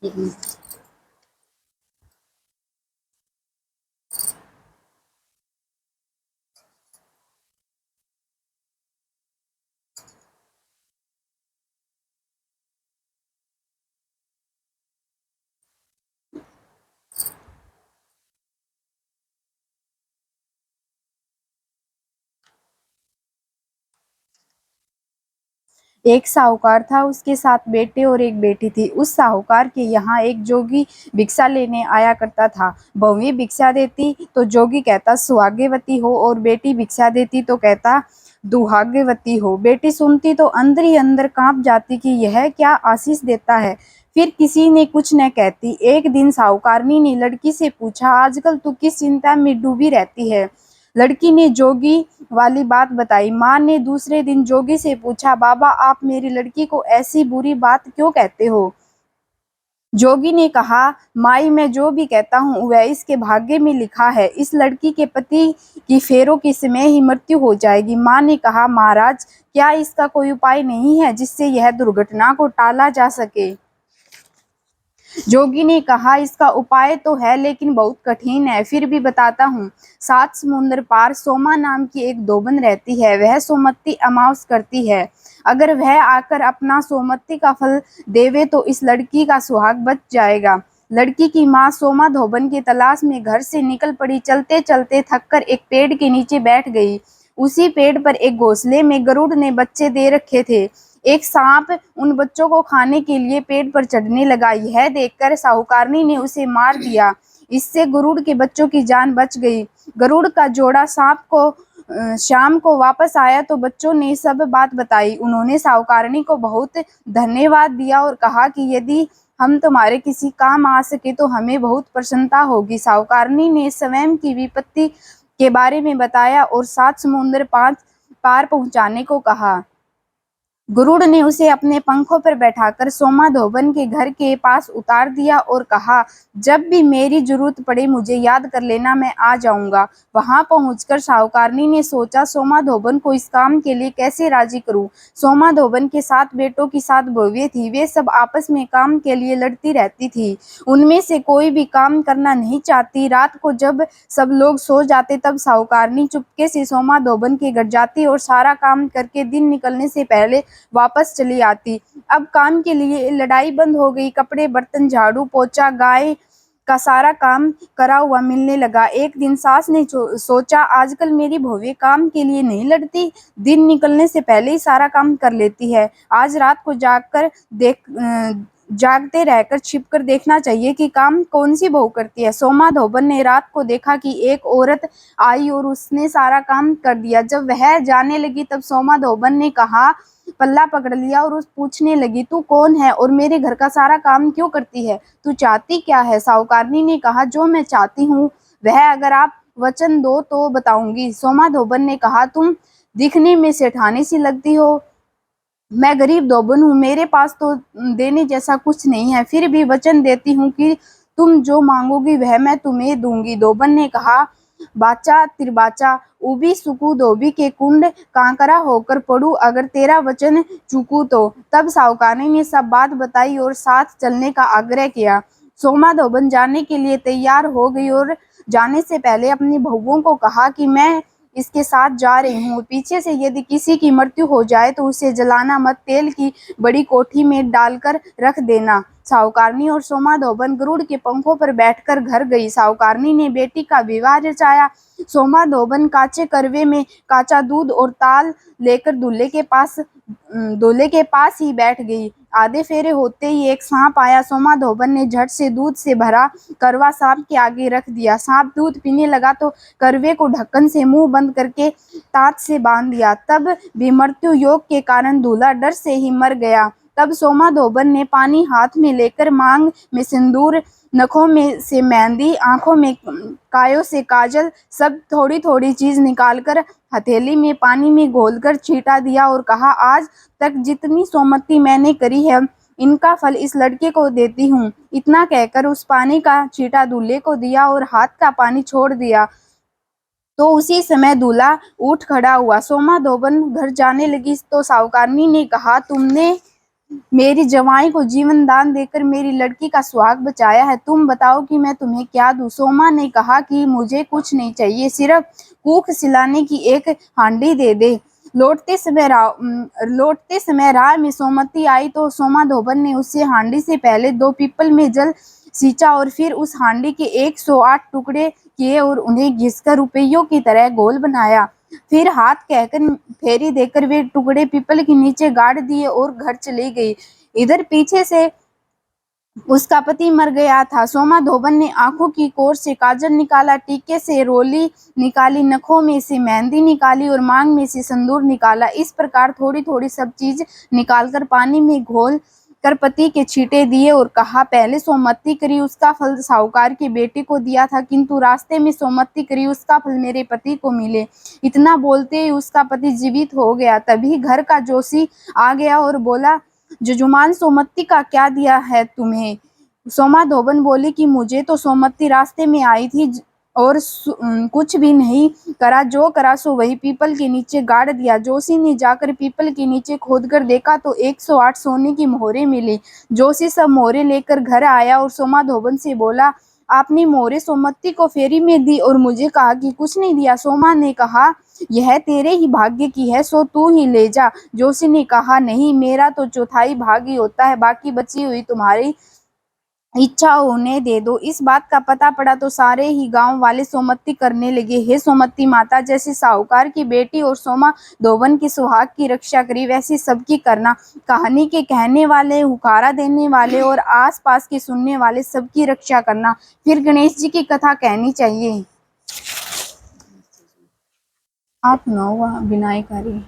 एक मिनट। एक साहूकार था, उसके साथ बेटे और एक बेटी थी। उस साहूकार के यहाँ एक जोगी भिक्षा लेने आया करता था। बहुएं भिक्षा देती तो जोगी कहता सुहाग्यवती हो, और बेटी भिक्षा देती तो कहता दुहाग्यवती हो। बेटी सुनती तो अंदर ही अंदर कांप जाती कि यह क्या आशीष देता है। फिर किसी ने कुछ न कहती। एक दिन साहूकारनी ने लड़की से पूछा, आजकल तू किस चिंता में डूबी रहती है। लड़की ने जोगी वाली बात बताई। माँ ने दूसरे दिन जोगी से पूछा, बाबा आप मेरी लड़की को ऐसी बुरी बात क्यों कहते हो। जोगी ने कहा, माई मैं जो भी कहता हूँ वह इसके भाग्य में लिखा है। इस लड़की के पति की फेरों के समय ही मृत्यु हो जाएगी। माँ ने कहा, महाराज क्या इसका कोई उपाय नहीं है जिससे यह दुर्घटना को टाला जा सके। जोगी ने कहा, इसका उपाय तो है लेकिन बहुत कठिन है, फिर भी बताता हूँ। 7 समुंदर पार सोमा नाम की एक धोबन रहती है। वह सोमवती अमावस करती है। अगर वह आकर अपना सोमवती का फल देवे तो इस लड़की का सुहाग बच जाएगा। लड़की की माँ सोमा धोबन की तलाश में घर से निकल पड़ी। चलते चलते थककर एक पेड़ के नीचे बैठ गई। उसी पेड़ पर एक घोंसले में गरुड़ ने बच्चे दे रखे थे। एक सांप उन बच्चों को खाने के लिए पेड़ पर चढ़ने लगा। यह देखकर साहूकारनी ने उसे मार दिया। इससे गरुड़ के बच्चों की जान बच गई। गरुड़ का जोड़ा सांप को शाम को वापस आया तो बच्चों ने सब बात बताई। उन्होंने साहूकारनी को बहुत धन्यवाद दिया और कहा कि यदि हम तुम्हारे किसी काम आ सके तो हमें बहुत प्रसन्नता होगी। साहूकारनी ने स्वयं की विपत्ति के बारे में बताया और 7 समुंदर पार पहुंचाने को कहा। गरुड़ ने उसे अपने पंखों पर बैठाकर सोमा धोबन के घर के पास उतार दिया और कहा, जब भी मेरी जरूरत पड़े मुझे याद कर लेना, मैं आ जाऊंगा। वहां पहुंचकर साहूकारनी ने सोचा, सोमा धोबन को इस काम के लिए कैसे राजी करूं। सोमा धोबन के 7 बेटों की 7 बहुएं थी। वे सब आपस में काम के लिए लड़ती रहती थी। उनमें से कोई भी काम करना नहीं चाहती। रात को जब सब लोग सो जाते तब साहूकारनी चुपके से सोमा धोबन के घर जाती और सारा काम करके दिन निकलने से पहले वापस चली आती। अब काम के लिए लड़ाई बंद हो गई। कपड़े बर्तन झाड़ू पोछा गाय का सारा काम करा हुआ मिलने लगा। एक दिन सास ने सोचा, आजकल मेरी बहुएं काम के लिए नहीं लड़ती, दिन निकलने से पहले ही सारा काम कर लेती है। आज रात को जागते रहकर छिपकर देखना चाहिए कि काम कौन सी बहू करती है। सोमा धोबन ने रात को देखा कि एक औरत आई और उसने सारा काम कर दिया। जब वह जाने लगी तब सोमा धोबन ने कहा, पल्ला पकड़ लिया और उस पूछने लगी, तू कौन है और मेरे घर का सारा काम क्यों करती है, तू चाहती क्या है। साहूकारनी ने कहा, जो मैं चाहती हूँ वह अगर आप वचन दो तो बताऊंगी। सोमा धोबन ने कहा, तुम दिखने में सेठानी सी लगती हो, मैं गरीब धोबन हूँ, मेरे पास तो देने जैसा कुछ नहीं है, फिर भी वचन देती हूँ कि तुम जो मांगोगी वह मैं तुम्हें दूंगी। धोबन ने कहा, बाचा तिरबाचा उबी सुकू धोबी के कुंड कांकरा होकर पड़ू, अगर तेरा वचन चूकू तो। तब साहूकारनी ने सब बात बताई और साथ चलने का आग्रह किया। सोमा धोबन जाने के लिए तैयार हो गई और जाने से पहले अपनी बहुओं को कहा कि मैं इसके साथ जा रही हूँ। पीछे से यदि किसी की मृत्यु हो जाए तो उसे जलाना मत, तेल की बड़ी कोठी में डालकर रख देना। साहूकारनी और सोमा धोबन गरुड़ के पंखों पर बैठकर घर गई। साहूकारनी ने बेटी का विवाह रचाया। सोमा धोबन काचे करवे में काचा दूध और ताल लेकर दूल्हे के पास ही बैठ गई। आधे फेरे होते ही एक सांप आया। सोमा धोबन ने झट से दूध से भरा करवा सांप के आगे रख दिया। सांप दूध पीने लगा तो करवे को ढक्कन से मुंह बंद करके ताज से बांध दिया। तब भी मृत्यु योग के कारण दूल्हा डर से ही मर गया। तब सोमा धोबन ने पानी हाथ में लेकर मांग में सिंदूर, नखों में से मेहंदी, आंखों में कायों से काजल, सब थोड़ी थोड़ी चीज निकालकर हथेली में पानी में घोलकर छींटा दिया और कहा, आज तक जितनी सोमती मैंने करी है इनका फल इस लड़के को देती हूँ। इतना कहकर उस पानी का छींटा दूल्हे को दिया और हाथ का पानी छोड़ दिया तो उसी समय दूल्हा उठ खड़ा हुआ। सोमा धोबन घर जाने लगी तो साहूकारनी ने कहा, तुमने मेरी जवाई को जीवन दान देकर मेरी लड़की का सुहाग बचाया है। तुम बताओ कि मैं तुम्हें क्या दूं। सोमा ने कहा कि मुझे कुछ नहीं चाहिए, सिर्फ कूख सिलाने की एक हांडी दे दे। लौटते समय राह में सोमती आई तो सोमा धोबन ने उससे हांडी से पहले 2 पीपल में जल सींचा और फिर उस हांडी के 108 टुकड़े किए और उन्हें घिसकर रुपयों की तरह गोल बनाया। फिर हाथ कहकर फेरी देकर वे टुकड़े पीपल के नीचे गाड़ दिए और घर चली गई। इधर पीछे से उसका पति मर गया था। सोमा धोबन ने आंखों की कोर से काजल निकाला, टीके से रोली निकाली, नखों में से मेहंदी निकाली और मांग में से सिंदूर निकाला। इस प्रकार थोड़ी थोड़ी सब चीज निकालकर पानी में घोल कर पति के छींटे दिए और कहा, पहले सोमती करी उसका फल साहूकार की बेटी को दिया था, किंतु रास्ते में सोमती करी उसका फल मेरे पति को मिले। इतना बोलते ही उसका पति जीवित हो गया। तभी घर का जोशी आ गया और बोला, जजमान सोमती का क्या दिया है तुम्हें। सोमा धोबन बोली कि मुझे तो सोमती रास्ते में आई थी और कुछ भी नहीं करा, जो करा सो वही पीपल के नीचे गाड़ दिया। जोशी ने जाकर पीपल के नीचे खोदकर देखा तो 108 सोने की मोहरें मिली। जोशी सब मोहरें लेकर घर आया और सोमा धोबन से बोला, आपने मोहरें सोमती को फेरी में दी और मुझे कहा कि कुछ नहीं दिया। सोमा ने कहा, यह तेरे ही भाग्य की है, सो तू ही ले जा। जोशी ने कहा, नहीं, मेरा तो चौथाई भाग ही होता है, बाकी बची हुई तुम्हारी इच्छा होने दे दो। इस बात का पता पड़ा तो सारे ही गांव वाले सोमती करने लगे, हे सोमती माता, जैसे साहूकार की बेटी और सोमा धोबन की सुहाग की रक्षा करी वैसी सबकी करना। कहानी के कहने वाले, हुकारा देने वाले और आस पास के सुनने वाले सबकी रक्षा करना। फिर गणेश जी की कथा कहनी चाहिए। आप नौ विनायकारी।